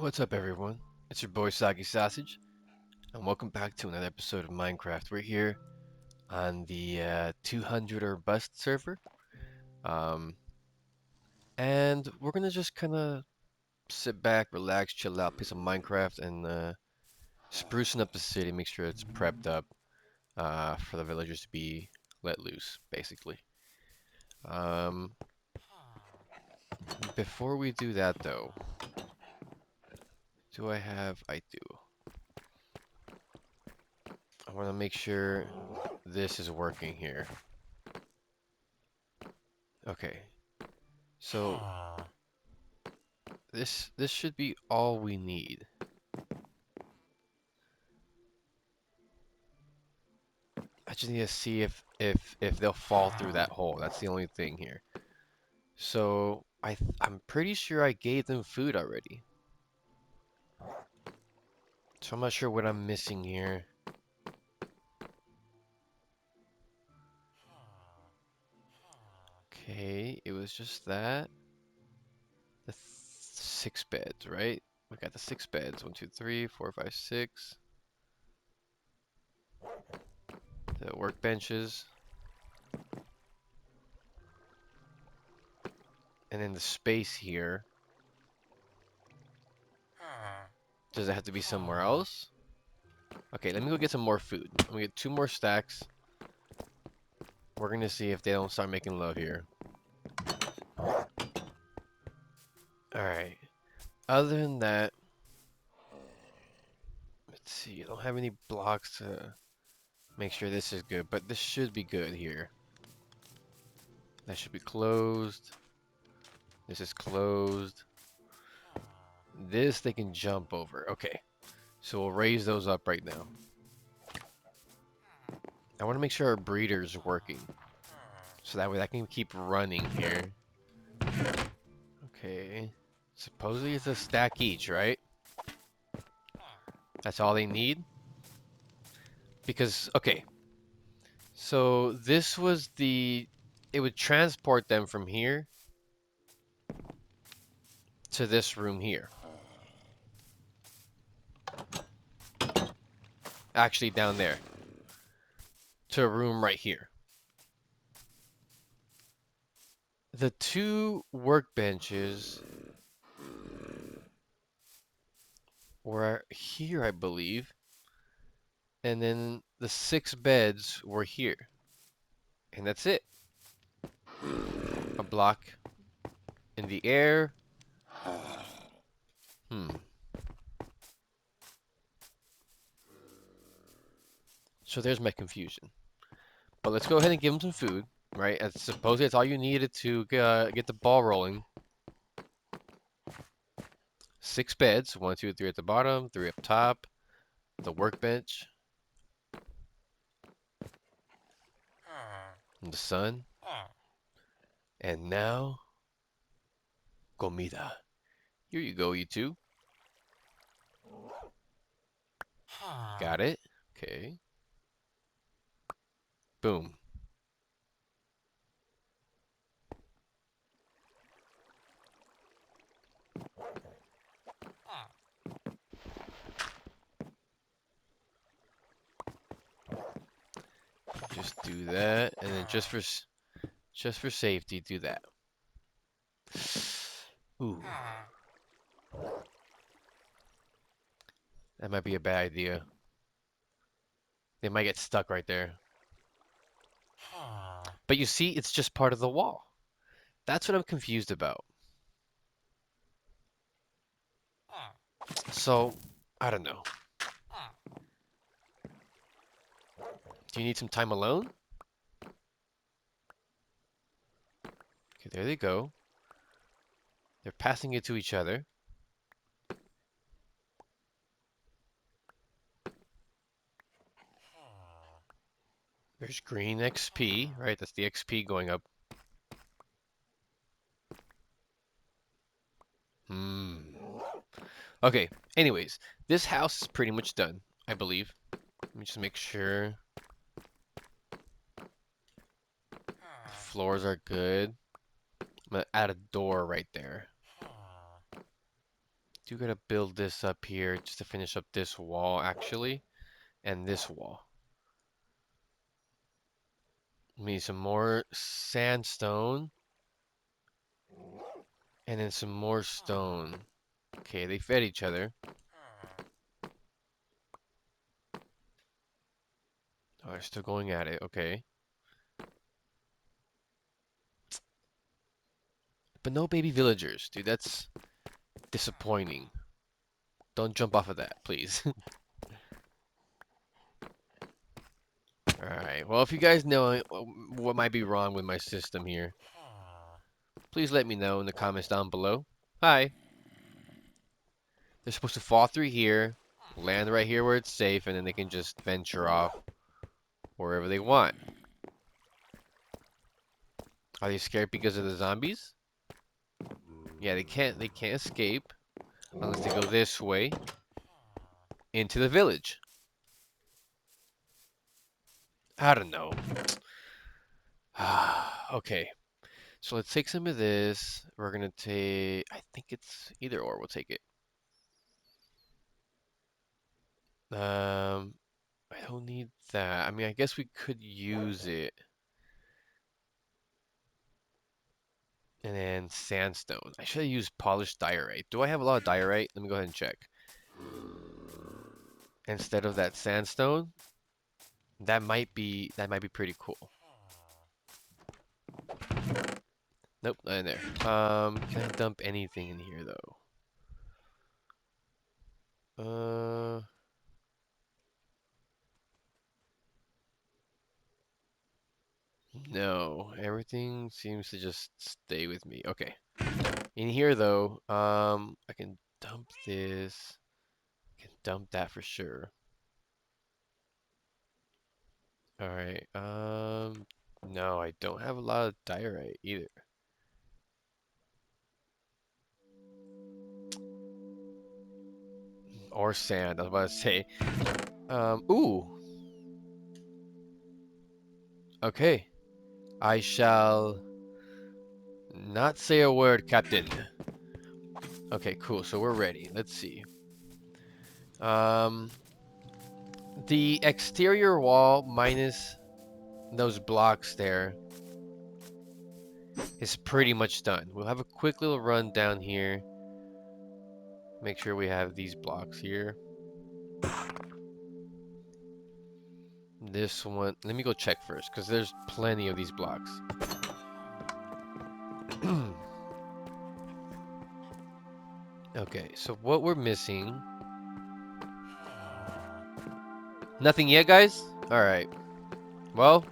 What's up, everyone? It's your boy Soggy Sausage, and welcome back to another episode of Minecraft. We're here on the 200 or bust server, um, and we're gonna just kind of sit back, relax, chill out, play some Minecraft, and sprucing up the city, make sure it's prepped up for the villagers to be let loose, basically. Um, Before we do that, though, do I have? I do. I want to make sure this is working here. Okay, so this should be all we need. I just need to see if they'll fall through that hole. That's the only thing here. So I'm pretty sure I gave them food already. So I'm not sure what I'm missing here. Okay, it was just that. The 6 beds, right? We got the 6 beds. One, two, three, four, five, six. The workbenches. And then the space here. Does it have to be somewhere else? Okay, let me go get some more food. Let me get 2 more stacks. We're gonna see if they don't start making love here. Alright. Other than that, let's see. I don't have any blocks to make sure this is good, but this should be good here. That should be closed. This is closed. This they can jump over. Okay. So we'll raise those up right now. I want to make sure our breeder's working. So that way I can keep running here. Okay. Supposedly it's a stack each, right? That's all they need? Because, okay. So this was the... It would transport them from here to this room here. Actually down there. To a room right here. The 2 workbenches were here, I believe. And then the 6 beds were here. And that's it. A block in the air. Hmm. So there's my confusion. But let's go ahead and give them some food, right? As supposedly that's all you needed to get the ball rolling. 6 beds, 1, 2, 3 at the bottom, 3 up top. The workbench. And the sun. And now, comida. Here you go, you two. Got it. Okay. Boom. Just do that, and then just for safety, do that. Ooh, that might be a bad idea. They might get stuck right there. But you see, it's just part of the wall. That's what I'm confused about. So, I don't know. Do you need some time alone? Okay, there they go. They're passing it to each other. There's green XP, right? That's the XP going up. Hmm. Okay, anyways, this house is pretty much done, I believe. Let me just make sure. The floors are good. I'm gonna add a door right there. do gotta build this up here just to finish up this wall, actually, and this wall. We need some more sandstone, and then some more stone. Okay, they fed each other. Oh, they're still going at it. Okay. But no baby villagers, dude. That's disappointing. Don't jump off of that, please. Alright, well, if you guys know what might be wrong with my system here, please let me know in the comments down below. Hi. They're supposed to fall through here, land right here where it's safe, and then they can just venture off wherever they want. Are they scared because of the zombies? Yeah, they can't escape unless they go this way into the village. I don't know. Okay. So let's take some of this. We're gonna take, I think it's either or, we'll take it. I don't need that. I mean, I guess we could use it. And then sandstone. I should have used polished diorite. Do I have a lot of diorite? Let me go ahead and check. Instead of that sandstone, that might be pretty cool. Nope, not in there. Can I dump anything in here though? No, everything seems to just stay with me. Okay. In here though, I can dump this. I can dump that for sure. All right. No, I don't have a lot of diorite either. Or sand, I was about to say. Ooh. Okay. I shall not say a word, Captain. Okay, cool. So we're ready. Let's see. Um, the exterior wall minus those blocks there is pretty much done. We'll have a quick little run down here. Make sure we have these blocks here. This one, let me go check first, because there's plenty of these blocks. Okay, so what we're missing... Nothing yet, guys? Alright. Well,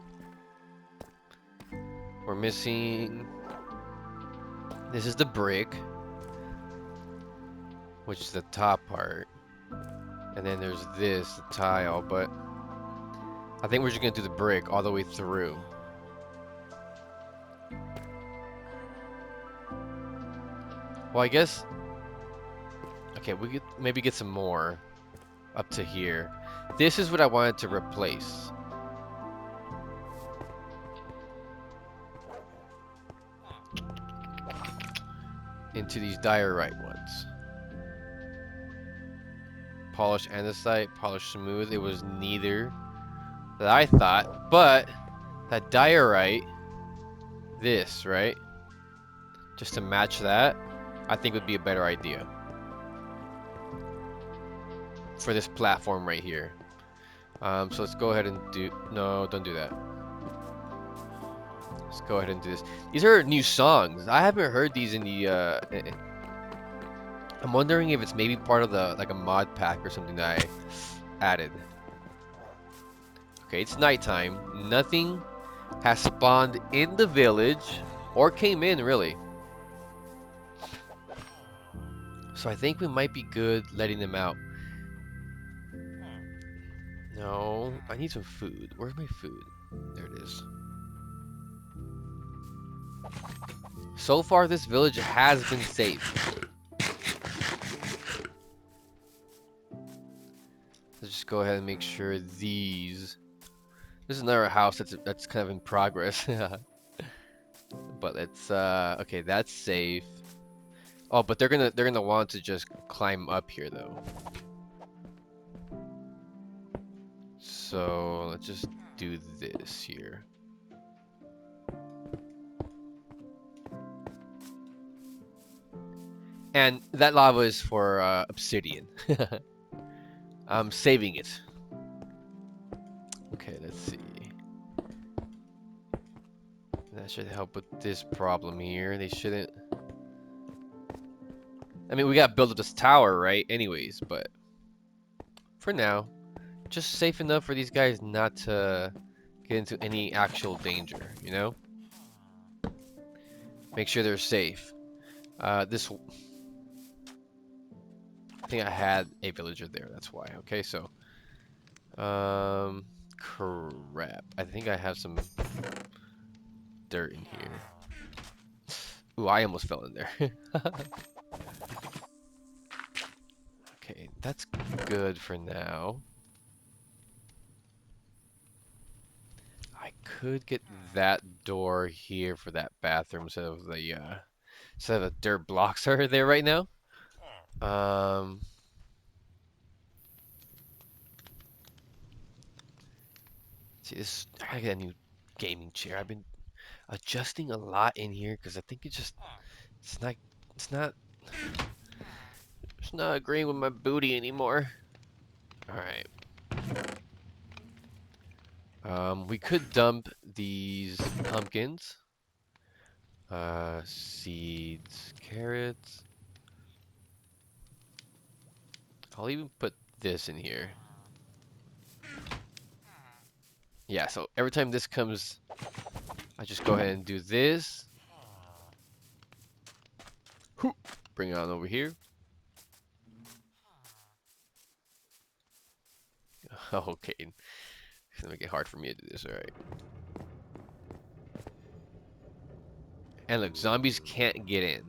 we're missing... This is the brick, which is the top part. And then there's this, the tile, but... I think we're just gonna do the brick all the way through. Well, I guess... Okay, we could maybe get some more up to here. This is what I wanted to replace. Into these diorite ones. Polish andesite, polish smooth. It was neither that I thought, but that diorite, this, right? Just to match that, I think would be a better idea. For this platform right here. So let's go ahead and do... No, don't do that. Let's go ahead and do this. These are new songs. I haven't heard these in the... I'm wondering if it's maybe part of the... Like a mod pack or something that I added. Okay, it's nighttime. Nothing has spawned in the village. Or came in, really. So I think we might be good letting them out. No, I need some food. Where's my food? There it is. So far, this village has been safe. Let's just go ahead and make sure these... This is another house that's kind of in progress. But let's, okay, that's safe. Oh, but they're gonna want to just climb up here though. So let's just do this here. And that lava is for obsidian. I'm saving it. Okay, let's see. That should help with this problem here. They shouldn't. I mean, we gotta build up this tower, right? Anyways, but for now, just safe enough for these guys not to get into any actual danger, you know? Make sure they're safe. This, I think I had a villager there, that's why. Okay, so, crap. I think I have some dirt in here. Ooh, I almost fell in there. Okay, that's good for now. I could get that door here for that bathroom instead of the dirt blocks are there right now. Um, see this. I gotta get a new gaming chair. I've been adjusting a lot in here because I think it's not it's not it's not agreeing with my booty anymore. All right. We could dump these pumpkins, seeds, carrots. I'll even put this in here. Yeah, so every time this comes, I just go ahead and do this. Bring it on over here. Okay, it's gonna make it hard for me to do this, alright. And look, zombies can't get in.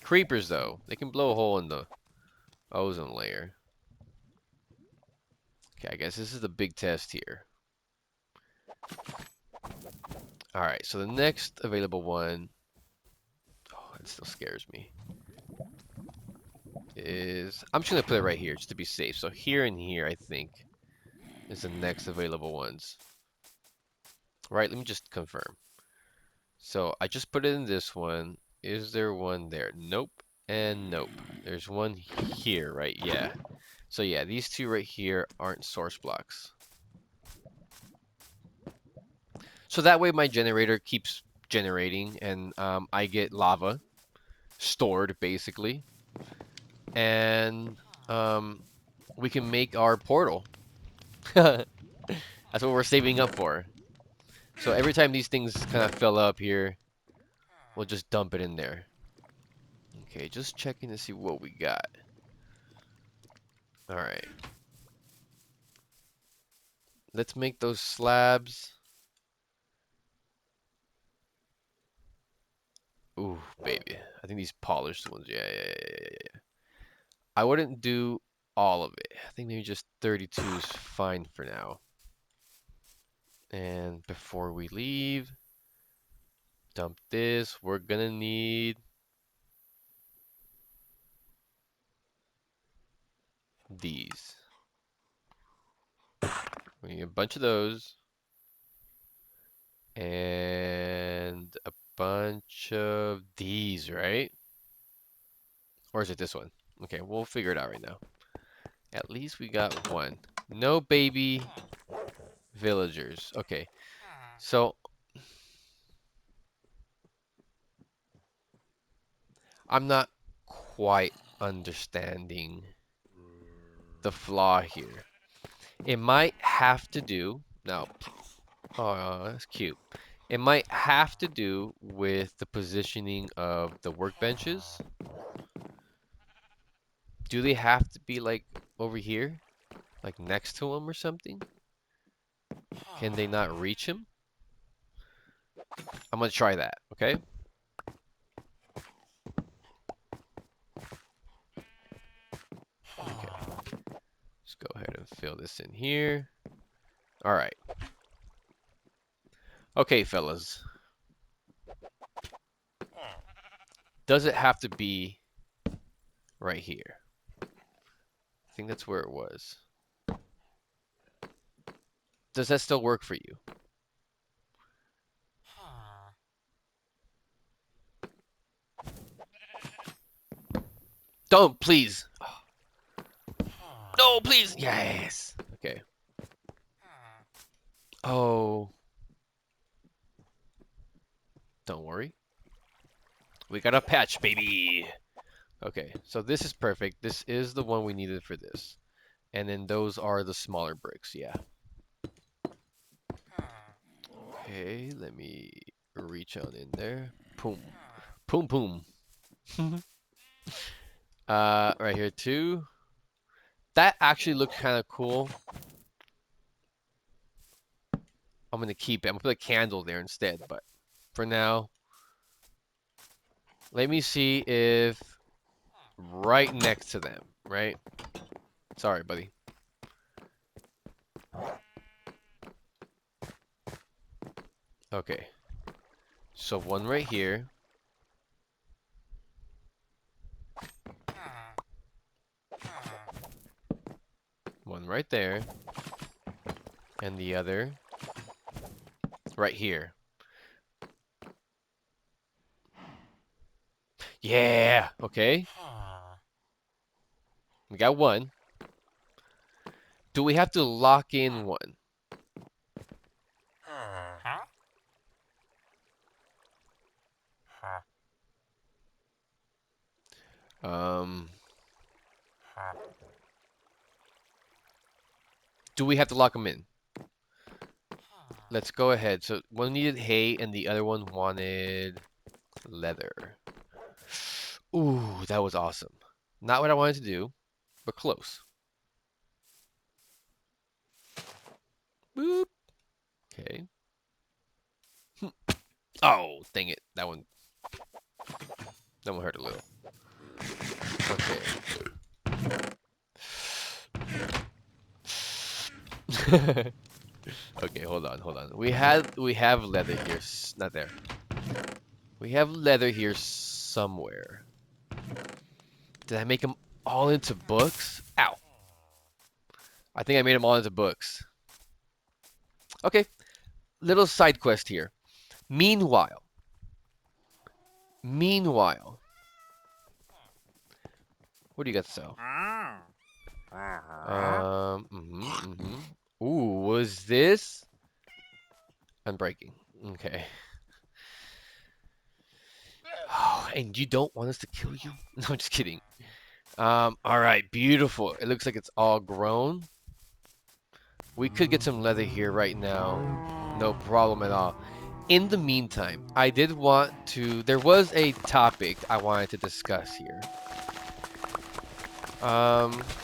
Creepers, though, they can blow a hole in the ozone layer. Okay, I guess this is the big test here. Alright, so the next available one, oh, it still scares me, is, I'm just gonna put it right here, just to be safe. So here and here, I think, is the next available ones. Right, let me just confirm. So I just put it in this one. Is there one there? Nope. And nope. There's one here, right? Yeah. So yeah, these two right here aren't source blocks. So that way my generator keeps generating and I get lava stored basically. And we can make our portal. That's what we're saving up for. So every time these things kind of fill up here, we'll just dump it in there. Okay, just checking to see what we got. All right. Let's make those slabs. Ooh, baby. I think these polished ones. Yeah. I wouldn't do all of it. I think maybe just 32 is fine for now. And before we leave, dump this. We're gonna need these. We need a bunch of those. And a bunch of these, right? Or is it this one? Okay, we'll figure it out right now. At least we got one. No baby villagers. Okay, so I'm not quite understanding the flaw here. It might have to do, now, oh, that's cute. It might have to do with the positioning of the workbenches. Do they have to be like over here? Like next to him or something? Can they not reach him? I'm gonna try that, okay? Okay. Let's go ahead and fill this in here. All right. Okay, fellas. Does it have to be right here. I think that's where it was. Does that still work for you? Don't, please. No, please. Yes. Okay. Oh, don't worry. We got a patch, baby. Okay, so this is perfect. This is the one we needed for this. And then those are the smaller bricks, yeah. Okay, let me reach on in there. Boom. Boom, boom. Right here too. That actually looks kind of cool. I'm gonna keep it. I'm gonna put a candle there instead, but for now, let me see if right next to them, right? Sorry, buddy. Okay. So one right here. One right there. And the other right here. Yeah, okay. We got one. Do we have to lock in one? Um, do we have to lock them in? Let's go ahead. So one needed hay and the other one wanted leather. Ooh, that was awesome. Not what I wanted to do, but close. Boop. Okay. Oh, dang it. That one hurt a little. Okay. Okay, hold on, hold on. We have leather here. Not there. We have leather here somewhere. Did I make them all into books? Ow. I think I made them all into books. Okay, little side quest here. Meanwhile, what do you got to sell? Ooh, was this? Unbreaking. Okay. Oh, and you don't want us to kill you? No, I'm just kidding. All right, beautiful. It looks like it's all grown. We could get some leather here right now. No problem at all. In the meantime, I did want to, there was a topic I wanted to discuss here.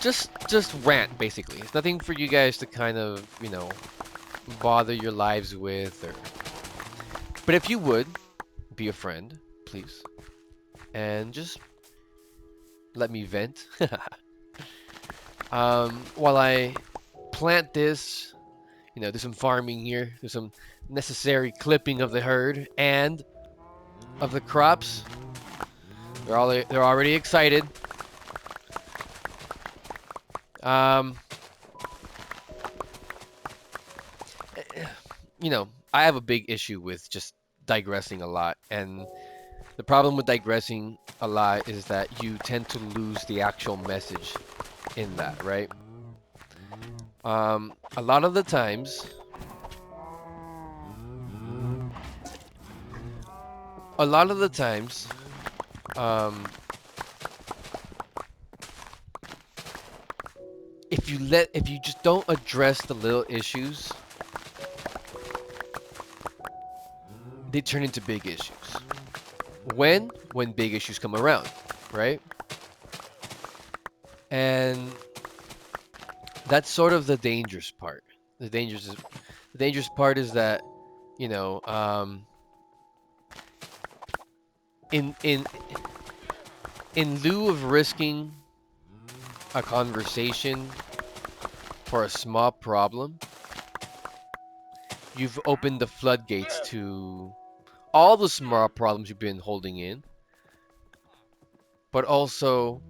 Just rant, basically. It's nothing for you guys to kind of, bother your lives with, but if you would, be a friend, please. And just let me vent. While I plant this, do some farming here, do some necessary clipping of the herd and of the crops. They're already excited. Um, I have a big issue with just digressing a lot, and the problem with digressing a lot is that you tend to lose the actual message in that, right? A lot of the times, a lot of the times, um, if you just don't address the little issues, they turn into big issues. When big issues come around, right? And that's sort of the dangerous part. The dangerous part is that, you know, in in in lieu of risking a conversation for a small problem, you've opened the floodgates to all the small problems you've been holding in, but also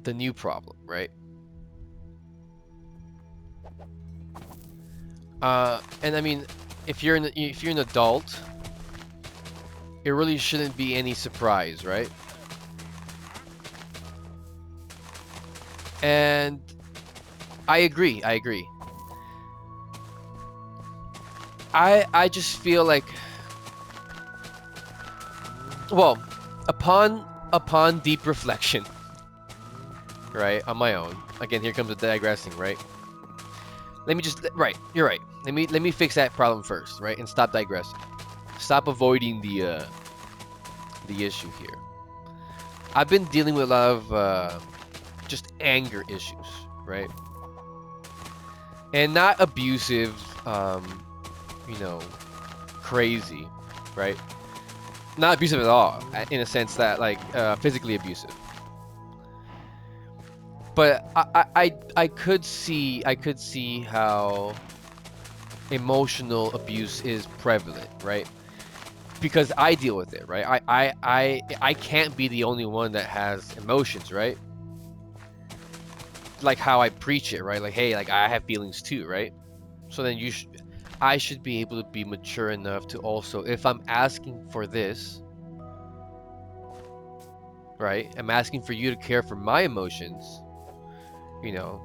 the new problem, right? And I mean, if you're an adult, it really shouldn't be any surprise, right? And I agree. I just feel like, well, upon deep reflection, right, on my own. Again, here comes the digressing, right? Let me just right. You're right. Let me fix that problem first, right, and stop digressing. Stop avoiding the issue here. I've been dealing with a lot of just anger issues, right? And not abusive, you know, crazy, right? Not abusive at all, in a sense that like physically abusive. But I could see how emotional abuse is prevalent, right? Because I deal with it, right? I can't be the only one that has emotions, right? Like how I preach it, right? Like, hey, like I have feelings too, right? So then I should be able to be mature enough to also, if I'm asking for this, right? I'm asking for you to care for my emotions, you know,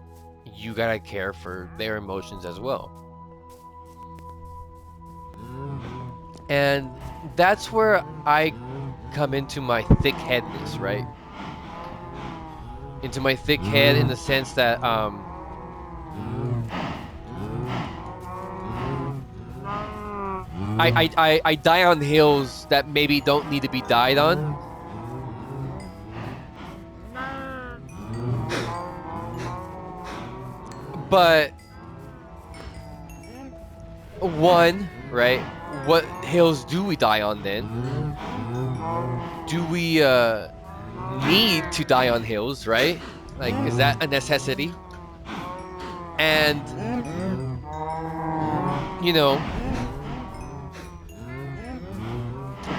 you gotta care for their emotions as well. And that's where I come into my thick headness, right? Into my thick head in the sense that I die on hills that maybe don't need to be died on. But one, right? What hills do we die on then? Do we need to die on hills, right? Like, is that a necessity? And you know,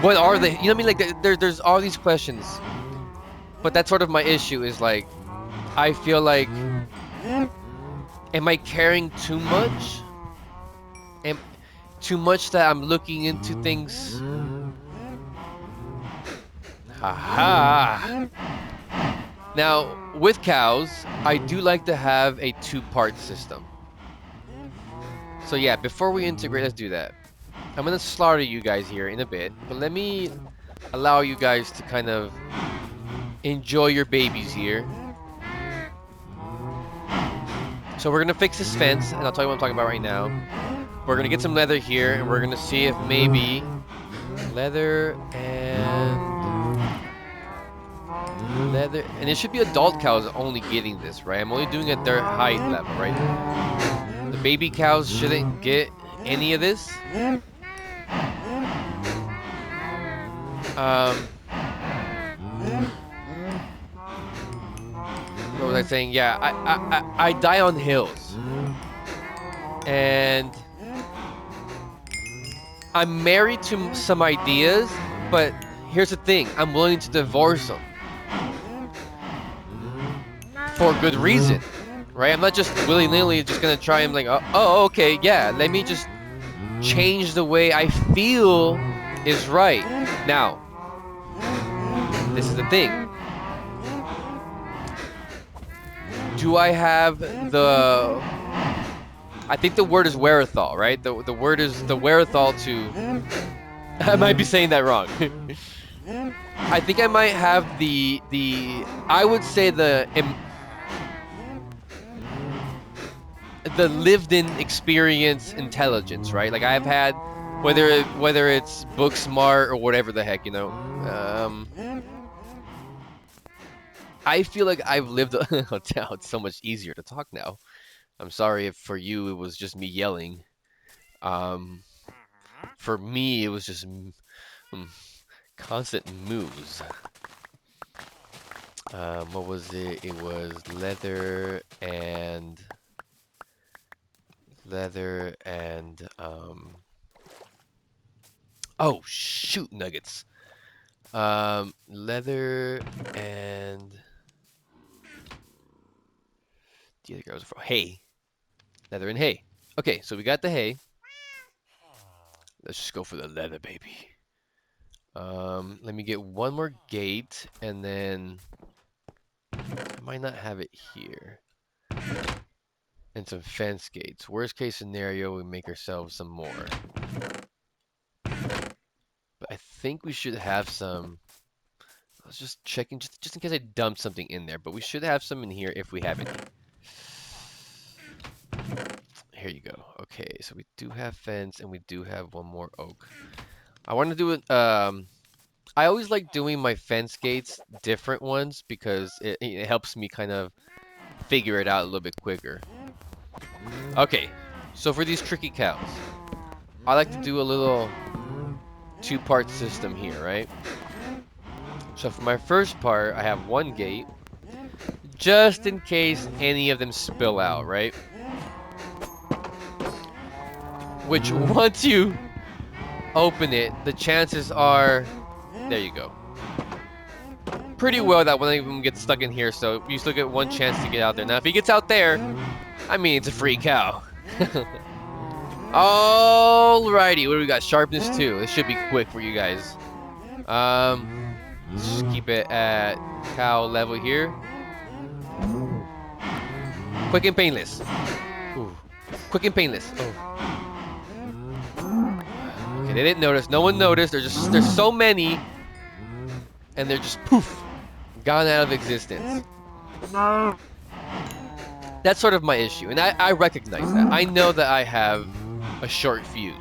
what are they? You know what I mean? Like, there's all these questions, but that's sort of my issue. Is like, I feel like, am I caring too much? Am too much that I'm looking into things? Haha. Now, with cows, I do like to have a two-part system. So yeah, before we integrate, let's do that. I'm gonna slaughter you guys here in a bit, but let me allow you guys to kind of enjoy your babies here. So we're gonna fix this fence, and I'll tell you what I'm talking about right now. We're gonna get some leather here, and we're gonna see if maybe leather and it should be adult cows only getting this, right? I'm only doing it at their height level, right? The baby cows shouldn't get any of this. What was I saying? Yeah, I die on hills, and I'm married to some ideas, but here's the thing: I'm willing to divorce them for good reason, right? I'm not just willy-nilly just gonna try and like, oh, okay, yeah, let me just change the way I feel is right. Now, this is the thing. Do I have the... I think the word is wherewithal, right? The word is the wherewithal to... I might be saying that wrong. I think I might have I would say the lived-in experience intelligence, right? Like I've had, whether it's book smart or whatever the heck, you know. I feel like I've lived. It's so much easier to talk now. I'm sorry if for you it was just me yelling. Um, for me it was just constant moves. What was it? It was leather and oh shoot, nuggets. Leather and The other guy was for hay. Leather and hay. Okay, so we got the hay. Let's just go for the leather, baby. Let me get one more gate, and then I might not have it here. And some fence gates. Worst case scenario, we make ourselves some more. But I think we should have some. I was just checking, just in case I dumped something in there. But we should have some in here if we have any. Here you go. Okay, so we do have fence, and we do have one more oak. I want to do it. I always like doing my fence gates different ones because it helps me kind of figure it out a little bit quicker. Okay, so for these tricky cows, I like to do a little two-part system here, right? So for my first part, I have one gate, just in case any of them spill out, right? Which once you open it, the chances are, there you go. Pretty well that one of them gets stuck in here, so you still get one chance to get out there. Now, if he gets out there, I mean, it's a free cow. Alrighty, what do we got? Sharpness 2. This should be quick for you guys. Let's just keep it at cow level here. Quick and painless. Ooh. Quick and painless. Oh. Okay, they didn't notice. No one noticed. There's so many, and they're just poof, gone out of existence. That's sort of my issue, and I recognize that. I know that I have a short fuse.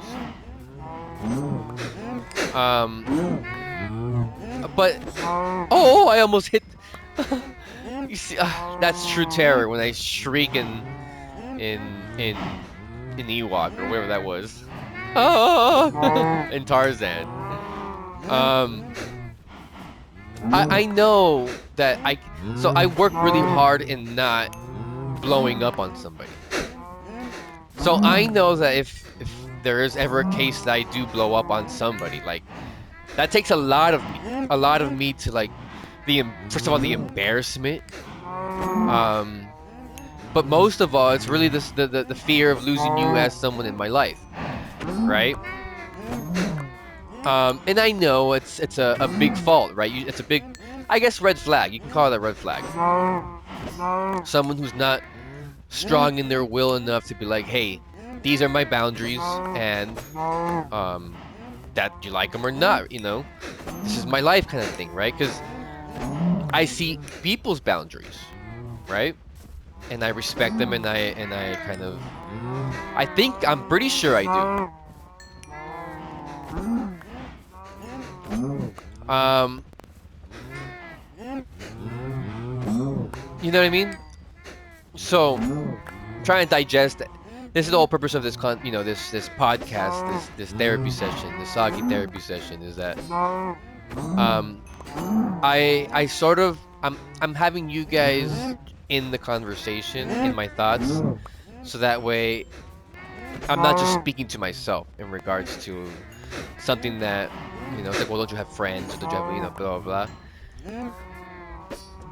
But I almost hit. You see, that's true terror when I shriek in Ewok or whatever that was. In Tarzan. I know that so I work really hard in not blowing up on somebody. So I know that if there is ever a case that I do blow up on somebody, like that takes a lot of me to like first of all the embarrassment, but most of all it's really the fear of losing you as someone in my life, right? And I know it's a big fault, right? It's a big, I guess, red flag. You can call it a red flag. Someone who's not strong in their will enough to be like, hey, these are my boundaries, and that you like them or not, you know, this is my life kind of thing, right? Because I see people's boundaries, right? And I respect them, and I kind of, I'm pretty sure I do. You know what I mean? So, try and digest it. This is the whole purpose of this this podcast, this therapy session, this soggy therapy session, is that I sort of I'm having you guys in the conversation, in my thoughts, so that way I'm not just speaking to myself in regards to something that, you know, it's like, well, don't you have friends, or don't you have, you know, blah blah blah.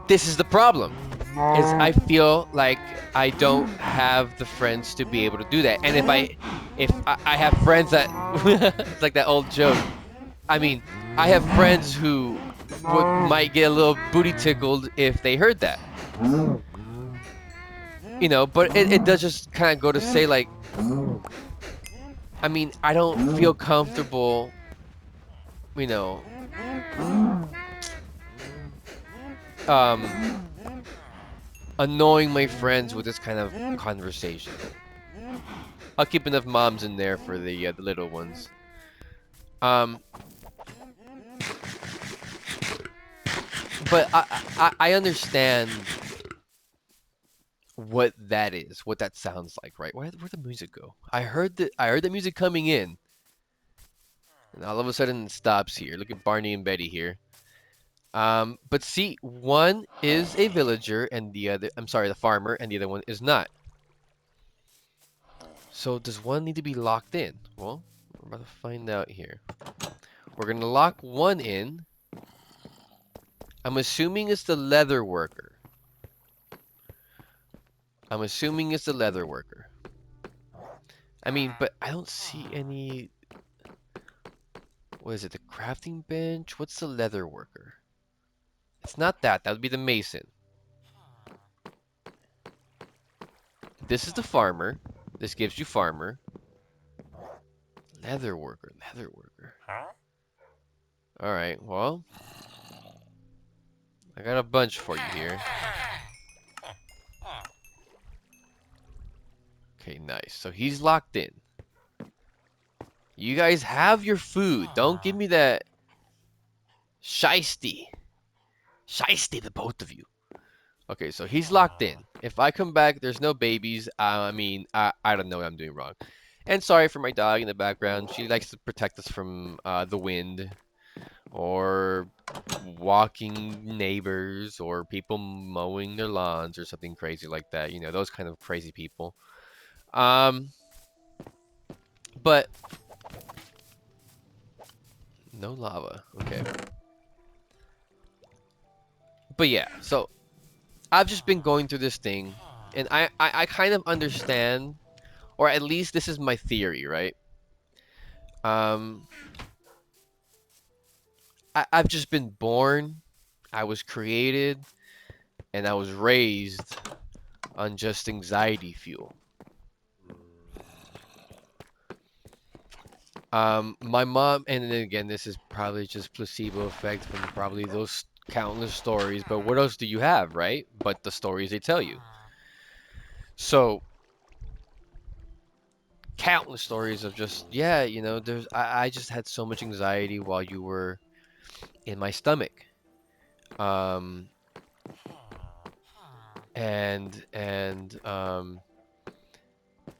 This is the problem, is I feel like I don't have the friends to be able to do that. And if I have friends that it's like that old joke. I mean, I have friends who might get a little booty tickled if they heard that. You know, but it does just kind of go to say, like, I mean, I don't feel comfortable, you know, annoying my friends with this kind of conversation. I'll keep enough moms in there for the little ones. But I understand what that is, what that sounds like, right? Where'd the music go? I heard the music coming in, and all of a sudden it stops here. Look at Barney and Betty here. But see, one is a villager, and the farmer, and the other one is not. So does one need to be locked in? Well, we're about to find out here. We're gonna lock one in. I'm assuming it's the leather worker. I'm assuming it's the leather worker. I mean, but I don't see any. What is it? The crafting bench? What's the leather worker? It's not that. That would be the mason. This is the farmer. This gives you farmer. Leather worker. Leather worker. All right. Well, I got a bunch for you here. Okay, nice. So he's locked in. You guys have your food. Don't give me that shiesty. Shiesty, the both of you. Okay, so he's locked in. If I come back, there's no babies. I mean, I don't know what I'm doing wrong. And sorry for my dog in the background. She likes to protect us from the wind or walking neighbors or people mowing their lawns or something crazy like that. You know, those kind of crazy people. Um, but no lava. Okay. But yeah, so I've just been going through this thing, and I kind of understand, or at least this is my theory, right? Um, I've just been born, I was created, and I was raised on just anxiety fuel. My mom, and then again, this is probably just placebo effect from probably those countless stories, but what else do you have, right? But the stories they tell you. So, countless stories of just, yeah, you know, I just had so much anxiety while you were in my stomach. Um, and, and, um,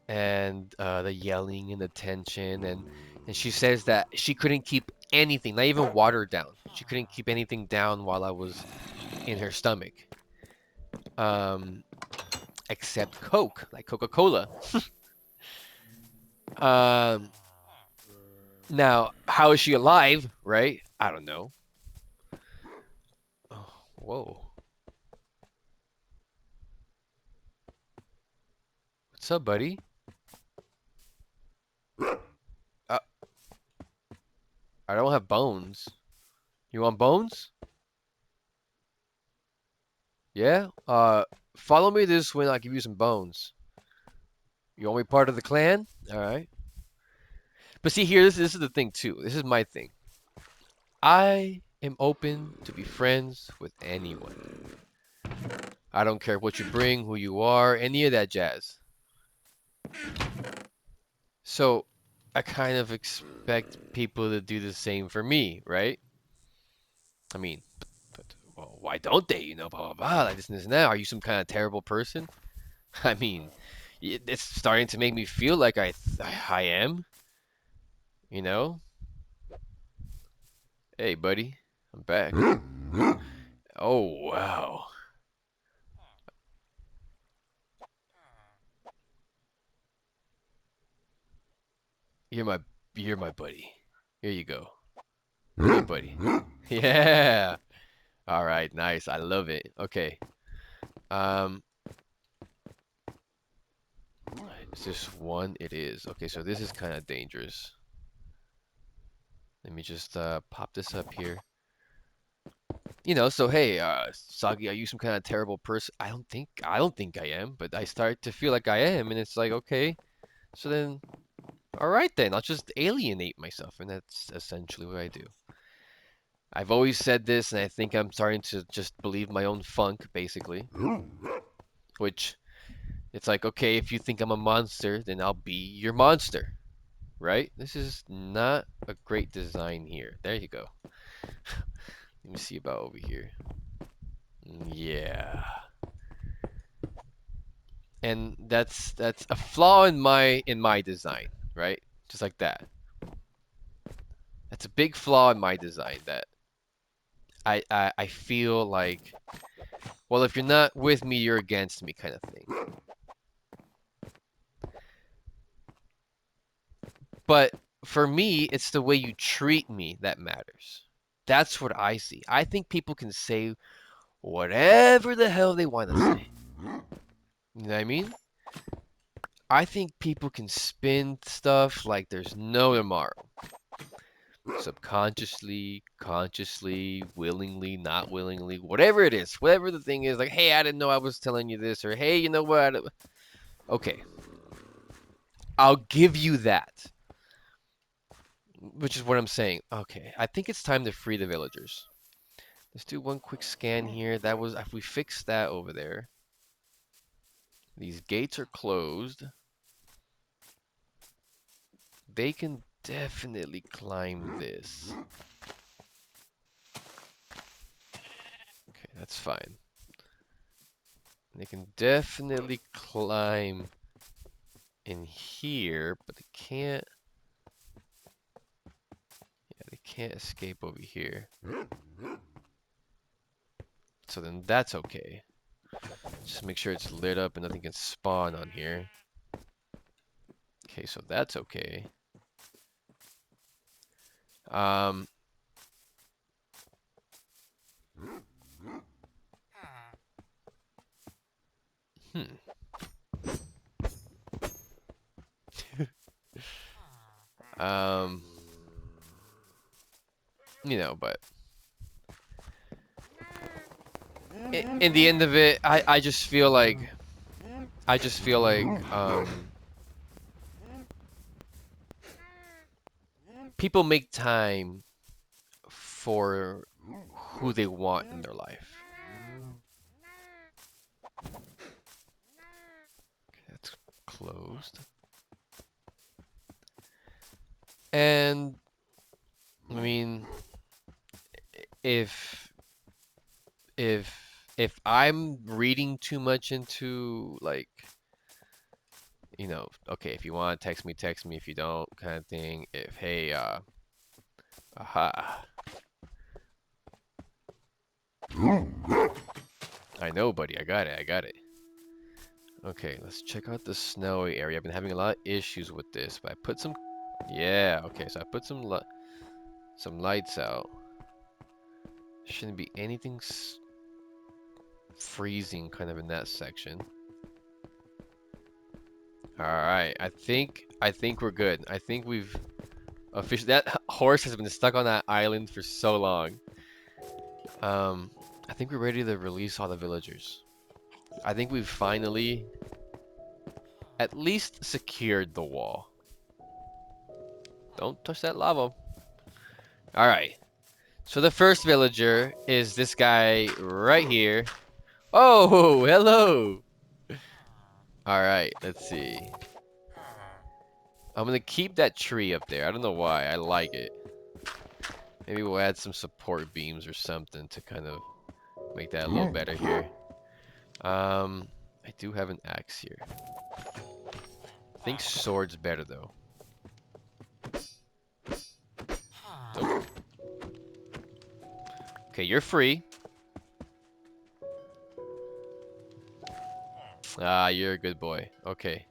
and the yelling and the tension and she says that she couldn't keep anything, not even water down. She couldn't keep anything down while I was in her stomach. Um, except Coke, like Coca-Cola. Um, now how is she alive, right? I don't know. Oh, whoa. What's up, buddy? Uh, I don't have bones. You want bones? Yeah? Follow me this way and I'll give you some bones. You want me part of the clan? Alright. But see here, this is the thing too. This is my thing. I am open to be friends with anyone. I don't care what you bring, who you are, any of that jazz. So I kind of expect people to do the same for me, right? I mean, but well, why don't they? You know, blah blah blah, like this and this and that. Are you some kind of terrible person? I mean, it's starting to make me feel like I am. You know? Hey, buddy, I'm back. Oh wow, you're my you're my buddy. Here you go. Hey, buddy. Yeah. All right, nice. I love it. Okay. Um, is this one? It is. Okay, so this is kind of dangerous. Let me just pop this up here. You know, so hey, Soggy, are you some kind of terrible person? I don't think I am, but I start to feel like I am, and it's like, okay, so then, all right then, I'll just alienate myself, and that's essentially what I do. I've always said this, and I think I'm starting to just believe my own funk, basically, which it's like, okay, if you think I'm a monster, then I'll be your monster, right? This is not a great design here. There you go. Let me see about over here. Yeah. And that's a flaw in my design, right? Just like that. That's a big flaw in my design that I feel like, well, if you're not with me, you're against me kind of thing. But for me, it's the way you treat me that matters. That's what I see. I think people can say whatever the hell they want to say. You know what I mean? I think people can spin stuff like there's no tomorrow. Subconsciously, consciously, willingly, not willingly, whatever it is, whatever the thing is, like, hey, I didn't know I was telling you this, or hey, you know what? Okay, I'll give you that, which is what I'm saying. Okay, I think it's time to free the villagers. Let's do one quick scan here. That was, if we fix that over there. These gates are closed. They can definitely climb this. Okay, that's fine. They can definitely climb in here, but they can't. Yeah, they can't escape over here. So then that's okay. Just make sure it's lit up and nothing can spawn on here. Okay, so that's okay. Um. Hmm. Um. You know, but in the end of it, I just feel like people make time for who they want in their life. Okay, that's closed. And I mean, if if I'm reading too much into, like, you know, okay, if you want to text me, text me. If you don't, kind of thing. If, hey, aha. I know, buddy. I got it. I got it. Okay, let's check out the snowy area. I've been having a lot of issues with this, but I put some. Yeah. Okay, so I put some lights out. Shouldn't be anything freezing kind of in that section. All right. I think we're good. I think we've officially. That horse has been stuck on that island for so long. I think we're ready to release all the villagers. I think we've finally at least secured the wall. Don't touch that lava. Alright. So the first villager is this guy right here. Oh, hello! Alright, let's see. I'm gonna keep that tree up there. I don't know why. I like it. Maybe we'll add some support beams or something to kind of make that a little better here. I do have an axe here. I think sword's better though. Nope. Okay, you're free. Ah, you're a good boy. Okay.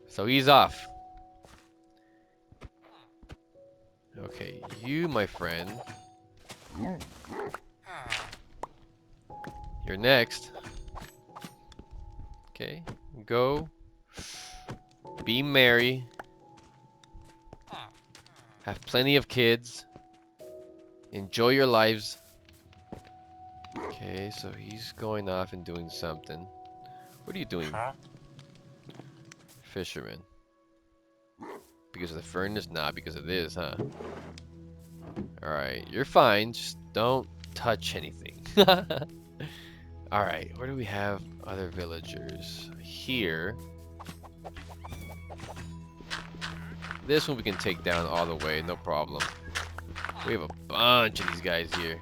So he's off. Okay, you, my friend. You're next. Okay, go. Be merry. Have plenty of kids. Enjoy your lives. Okay, so he's going off and doing something. What are you doing? Fisherman. Because of the furnace? Nah, because of this, huh? Alright, you're fine. Just don't touch anything. Alright, where do we have other villagers? Here. This one we can take down all the way, no problem. We have a bunch of these guys here.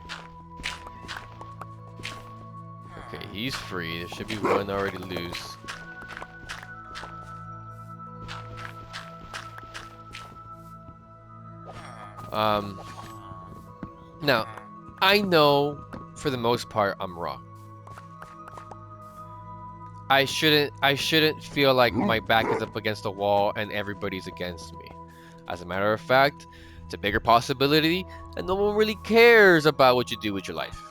Okay, he's free. There should be one already loose. Now, I know for the most part I'm wrong. I shouldn't feel like my back is up against the wall and everybody's against me. As a matter of fact, it's a bigger possibility and no one really cares about what you do with your life.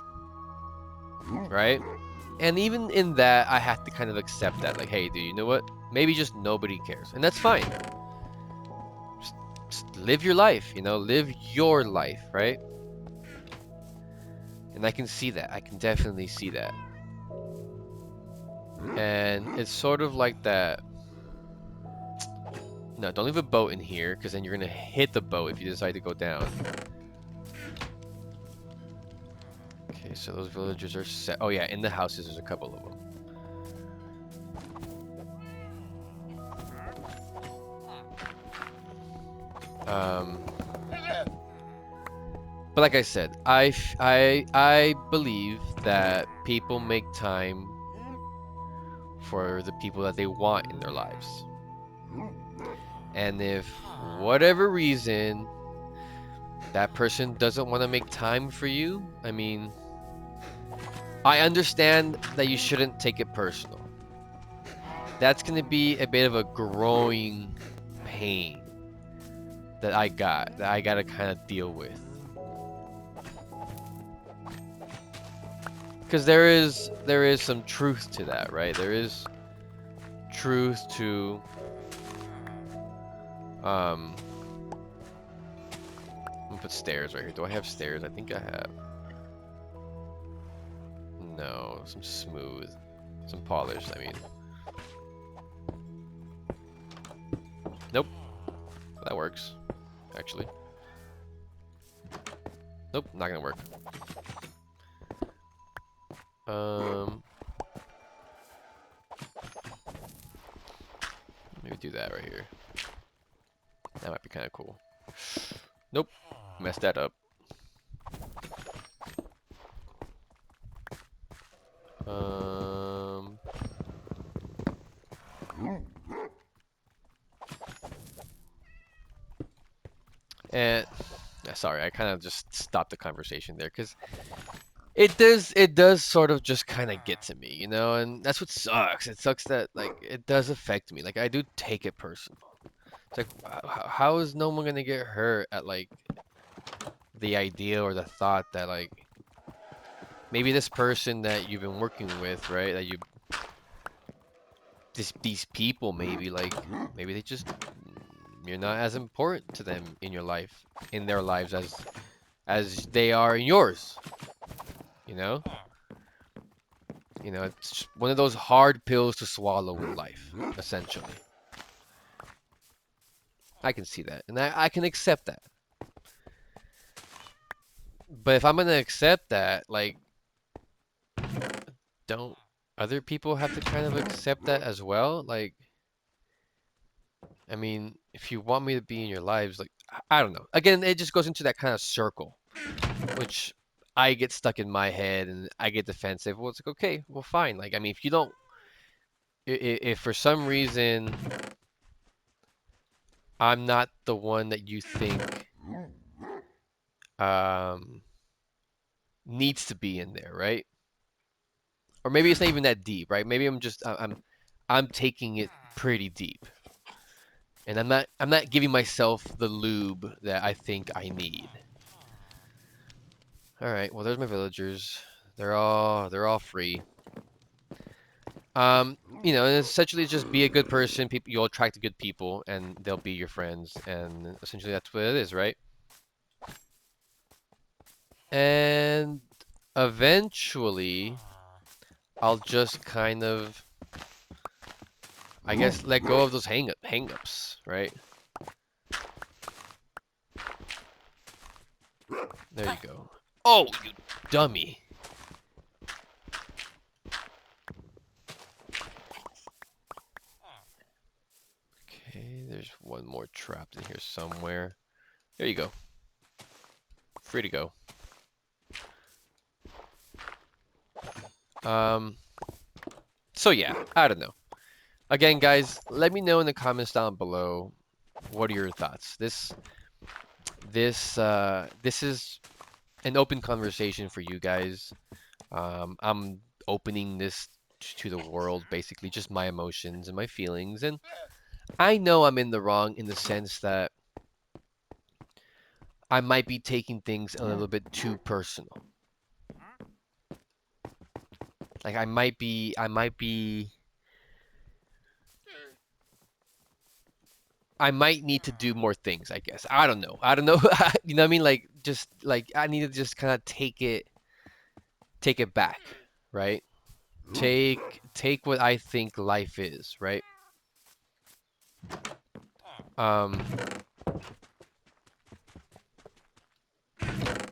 Right? And even in that, I have to kind of accept that. Like, hey, dude, you know what? Maybe just nobody cares. And that's fine. Just live your life, live your life, right? And I can see that. I can definitely see that. And it's sort of like that. No, don't leave a boat in here, because then you're going to hit the boat if you decide to go down. Okay, so those villagers are set. Oh yeah, in the houses there's a couple of them. But like I said, I believe that people make time for the people that they want in their lives. And if whatever reason that person doesn't want to make time for you, I mean, I understand that you shouldn't take it personal. That's going to be a bit of a growing pain that I got to kind of deal with. Because there is some truth to that, right? There is truth to I'm gonna put stairs right here. Do I have stairs? I think I have. No, some smooth, some polished, I mean. Nope, that works, actually. Nope, not gonna work. Maybe do that right here. That might be kind of cool. Nope, messed that up. And sorry, I kind of just stopped the conversation there because it does sort of just kind of get to me, and that's what sucks. It sucks that like it does affect me. Like I do take it personal. It's like how is no one gonna get hurt at like the idea or the thought that like maybe this person that you've been working with, right? That these people maybe like maybe they just you're not as important to them in your life, in their lives as they are in yours. You know? It's just one of those hard pills to swallow in life, essentially. I can see that, and I can accept that. But if I'm gonna accept that, like, don't other people have to kind of accept that as well? Like, I mean, if you want me to be in your lives, like, I don't know. Again, it just goes into that kind of circle, which I get stuck in my head and I get defensive. Well, it's like, okay, well, fine. Like, I mean, if you don't, if for some reason I'm not the one that you think um, needs to be in there, right? Or maybe it's not even that deep, right? Maybe I'm taking it pretty deep, and I'm not giving myself the lube that I think I need. All right, well, there's my villagers. They're all free. And essentially just be a good person. People, you'll attract good people, and they'll be your friends, and essentially that's what it is, right? And eventually, I'll just kind of, I guess, let go of those hang-ups, right? There you go. Oh, you dummy. Okay, there's one more trapped in here somewhere. There you go. Free to go. So yeah, I don't know. Again, guys, let me know in the comments down below. What are your thoughts? This is an open conversation for you guys. I'm opening this to the world, basically, just my emotions and my feelings. And I know I'm in the wrong in the sense that I might be taking things a little bit too personal. Like I might need to do more things, I guess. I don't know. I don't know. You know what I mean? Like just like I need to just kind of take it back, right? Take what I think life is, right? Um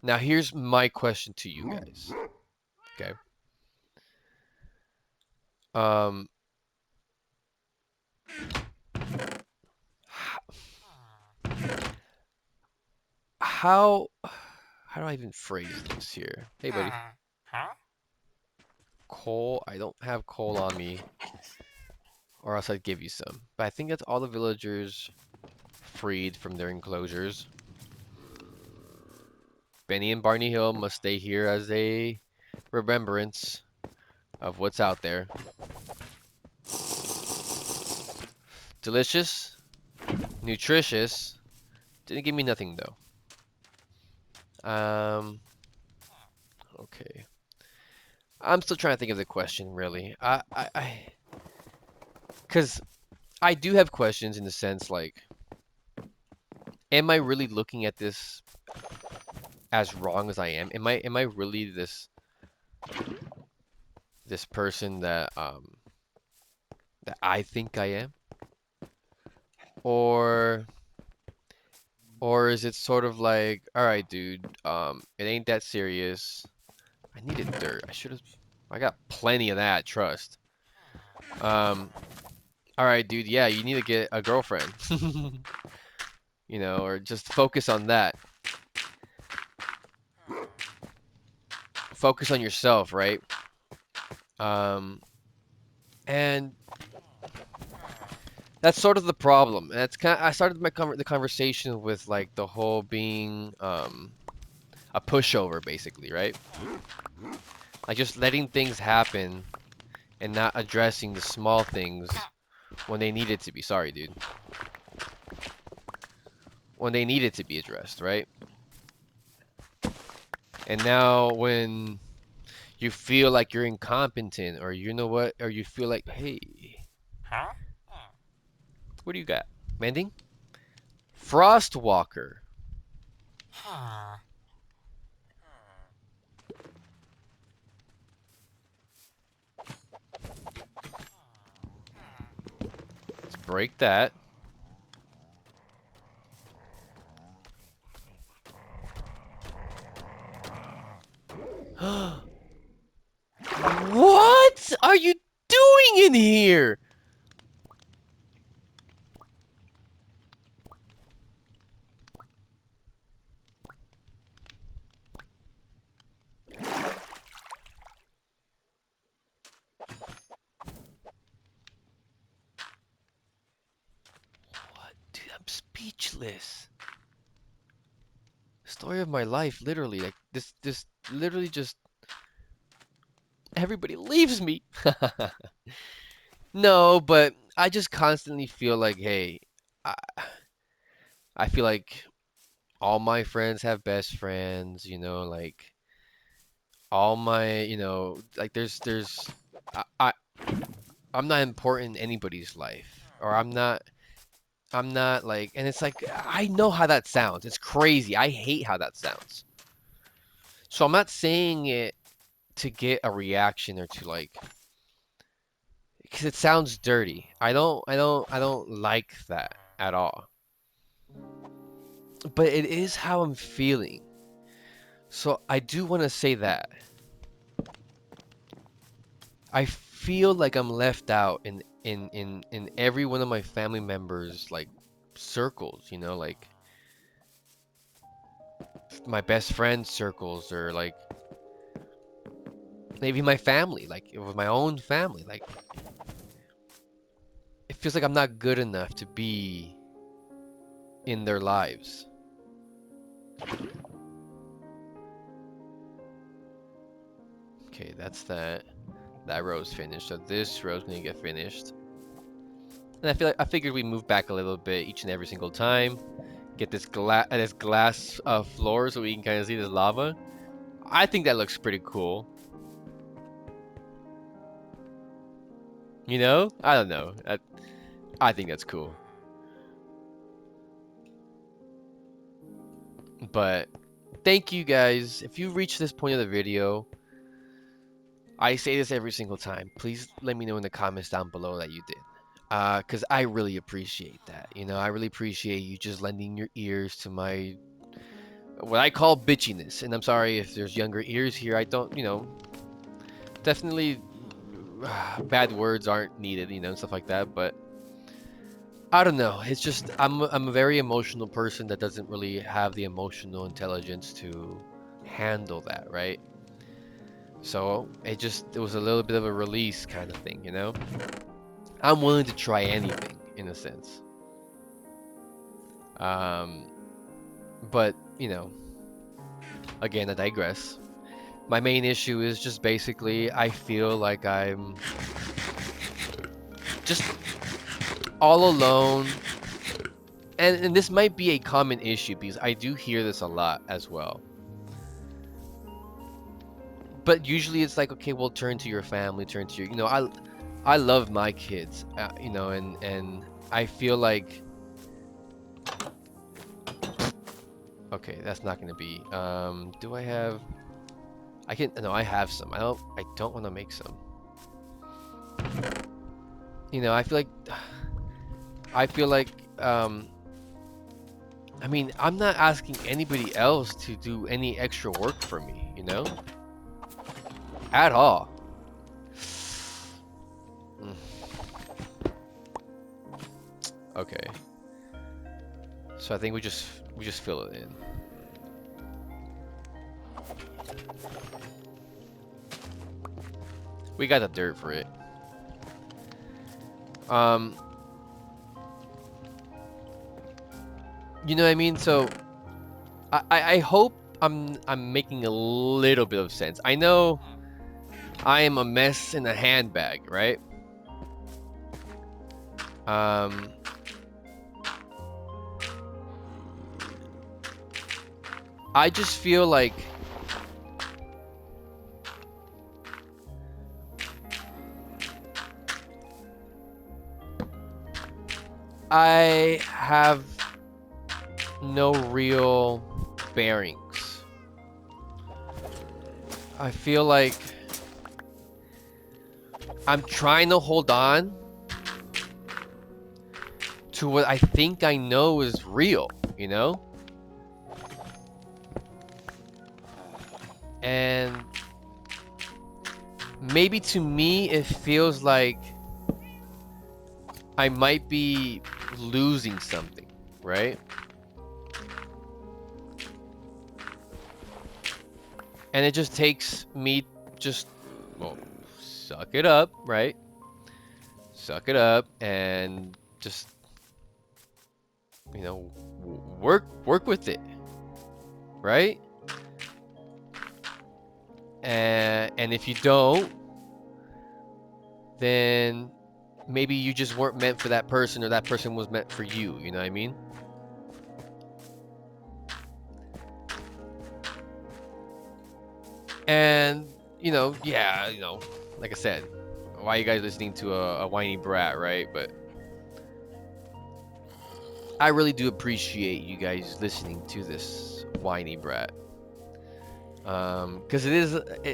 Now here's my question to you guys. Okay. Um how how do I even phrase this here? Hey buddy. Coal, I don't have coal on me, or else I'd give you some. But I think that's all the villagers freed from their enclosures. Benny and Barney Hill must stay here as a remembrance of what's out there. Delicious, nutritious. Didn't give me nothing though. Okay. I'm still trying to think of the question, really. Because I do have questions in the sense like, am I really looking at this as wrong as I am? Am I really this person that I think I am? Or or is it sort of like, all right, dude, it ain't that serious. I needed dirt. I got plenty of that, trust. All right, dude, yeah, you need to get a girlfriend. You know, or just focus on that. Focus on yourself, right? Um, and that's sort of the problem. That's kind of, I started the conversation with like the whole being a pushover, basically, right? Like just letting things happen and not addressing the small things when they needed to be. Sorry, dude. When they needed to be addressed, right? And now when you feel like you're incompetent, or you know what, or you feel like, hey, what do you got? Mending? Frostwalker. Let's break that. What are you doing in here? What? Dude, I'm speechless. Story of my life, literally. Like this literally just everybody leaves me. No, but I just constantly feel like, hey, I, I feel like all my friends have best friends, you know, like all my, you know, like there's I, I I'm not important in anybody's life, or I'm not like, and it's like I know how that sounds. It's crazy. I hate how that sounds. So I'm not saying it to get a reaction or to like, because it sounds dirty. I don't like that at all. But it is how I'm feeling. So I do want to say that I feel like I'm left out in every one of my family members like circles, you know, like my best friend circles, or like maybe my family, like with my own family. Like it feels like I'm not good enough to be in their lives. Okay, that's that. That row's finished. So this row's gonna get finished. And I figured we move back a little bit each and every single time. Get this glass floor so we can kind of see this lava. I think that looks pretty cool. You know? I don't know. I think that's cool. But thank you guys. If you reach this point of the video, I say this every single time. Please let me know in the comments down below that you did. Because I really appreciate that. You know, I really appreciate you just lending your ears to my, what I call bitchiness. And I'm sorry if there's younger ears here. I don't, definitely bad words aren't needed, and stuff like that. But I don't know. It's just I'm a very emotional person that doesn't really have the emotional intelligence to handle that, right? So it was a little bit of a release kind of thing, you know? I'm willing to try anything in a sense. Um, but, again, I digress. My main issue is just basically I feel like I'm just all alone. And this might be a common issue because I do hear this a lot as well. But usually it's like, okay, well, turn to your family, turn to your, I love my kids, and I feel like, okay, that's not gonna be, do I have, no, I have some. I don't want to make some. I feel like, I feel like, I mean, I'm not asking anybody else to do any extra work for me, at all. Okay. So I think we just fill it in. We got the dirt for it. You know what I mean? So I hope I'm making a little bit of sense. I know I am a mess in a handbag, right? I just feel like I have no real bearings. I feel like I'm trying to hold on to what I think I know is real, you know? And maybe to me it feels like I might be losing something, right? And it just takes me just, well, suck it up, right? Suck it up and just, work with it, right? And if you don't, then maybe you just weren't meant for that person or that person was meant for you, you know what I mean? And, yeah, like I said, why are you guys listening to a whiny brat, right? But I really do appreciate you guys listening to this whiny brat. Because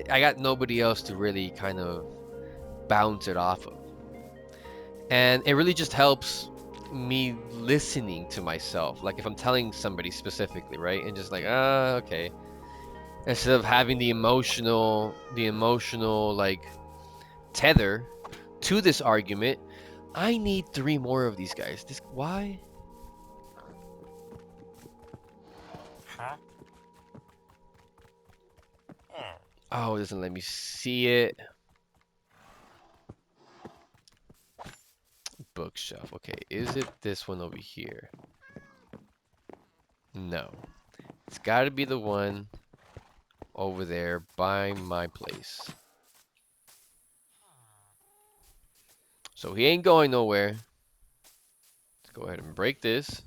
I got nobody else to really kind of bounce it off of. And it really just helps me listening to myself. Like if I'm telling somebody specifically, right? And just like, okay. Instead of having the emotional like tether to this argument, I need 3 more of these guys. Why? Oh, it doesn't let me see it. Bookshelf. Okay, is it this one over here? No. It's got to be the one over there by my place. So he ain't going nowhere. Let's go ahead and break this.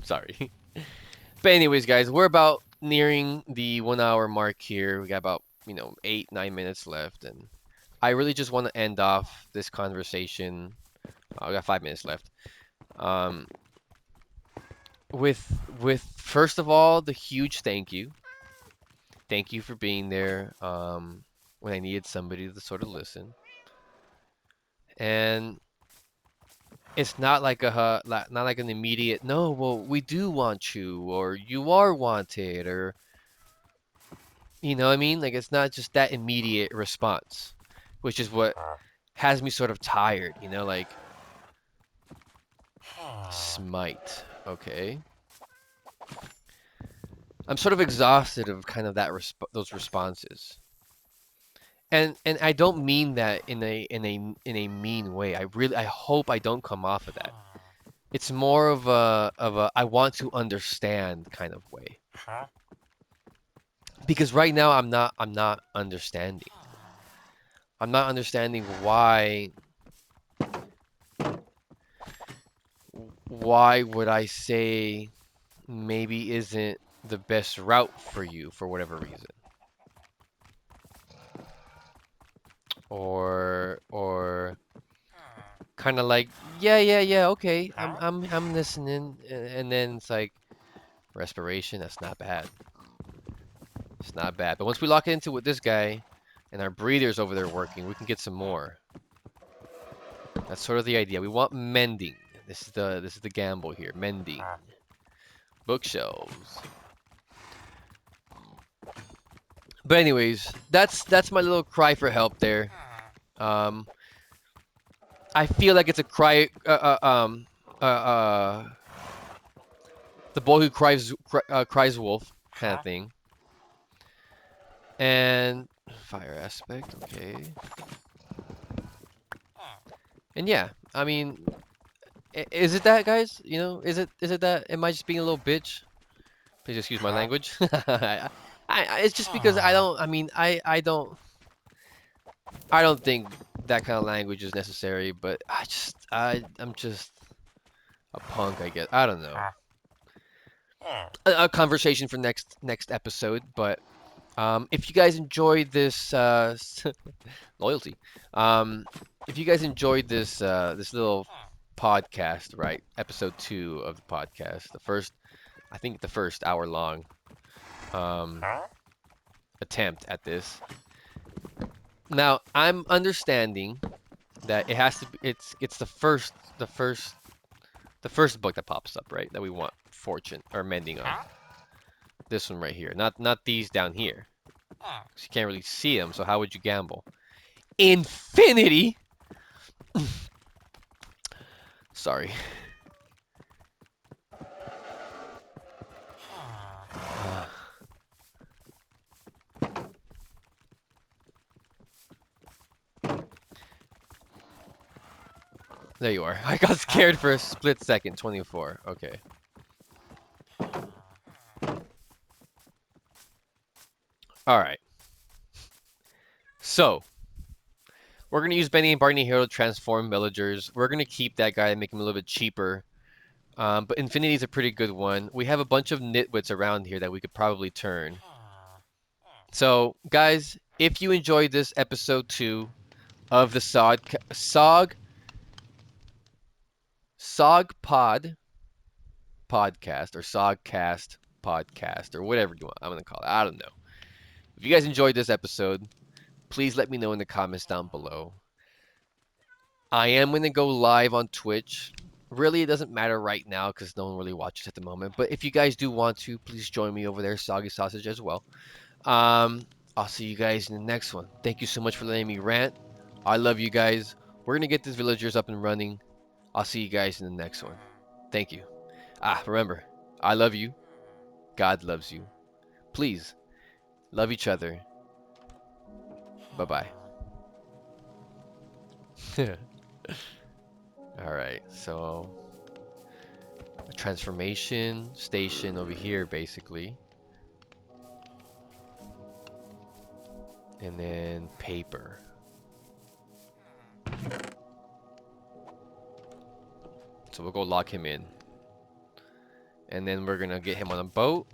Sorry. But anyways, guys, we're about nearing the 1 hour mark here. We got about, 8, 9 minutes left. And I really just want to end off this conversation. I got 5 minutes left. Um, with first of all, the huge thank you. Thank you for being there when I needed somebody to sort of listen. And it's not like not like an immediate no. Well, we do want you, or you are wanted, or you know what I mean. Like it's not just that immediate response, which is what has me sort of tired. You know, like smite. Okay. I'm sort of exhausted of kind of those responses. And I don't mean that in a mean way. I hope I don't come off of that. It's more of a I want to understand kind of way. Because right now I'm not understanding. I'm not understanding why would I say maybe isn't the best route for you for whatever reason. Or kind of like, yeah, okay, I'm listening, and then it's like respiration. That's not bad. It's not bad. But once we lock into with this guy, and our breathers over there working, we can get some more. That's sort of the idea. We want mending. This is the gamble here. Mending. Bookshelves. But anyways, that's my little cry for help there. Um, I feel like it's a cry. The boy who cries wolf kind of thing. And fire aspect, okay. And yeah, I mean, is it that, guys? You know, is it that? Am I just being a little bitch? Please excuse my language. It's just because I don't. I mean, I don't think that kind of language is necessary. But I'm just a punk, I guess. I don't know. A conversation for next episode. But if you guys enjoyed this loyalty, if you guys enjoyed this little podcast, right? Episode 2 of the podcast, I think the first hour long um, attempt at this. Now I'm understanding that it has to be, it's the first book that pops up, right? That we want fortune or mending on. This one right here, not these down here. 'Cause you can't really see them, so how would you gamble? Infinity. Sorry. There you are. I got scared for a split second. 24. Okay. All right. So we're gonna use Benny and Barney Hero to transform villagers. We're gonna keep that guy and make him a little bit cheaper. But Infinity is a pretty good one. We have a bunch of nitwits around here that we could probably turn. So, guys, if you enjoyed this episode 2 of the SogPod podcast or SogCast podcast or whatever you want, I'm gonna call it. I don't know. If you guys enjoyed this episode, please let me know in the comments down below. I am gonna go live on Twitch. Really, it doesn't matter right now because no one really watches at the moment. But if you guys do want to, please join me over there, Soggy Sausage, as well. I'll see you guys in the next one. Thank you so much for letting me rant. I love you guys. We're gonna get these villagers up and running. I'll see you guys in the next one. Thank you. Remember, I love you. God loves you. Please, love each other. Bye-bye. Alright, so a transformation station over here, basically. And then paper. So we'll go lock him in. And then we're gonna get him on a boat.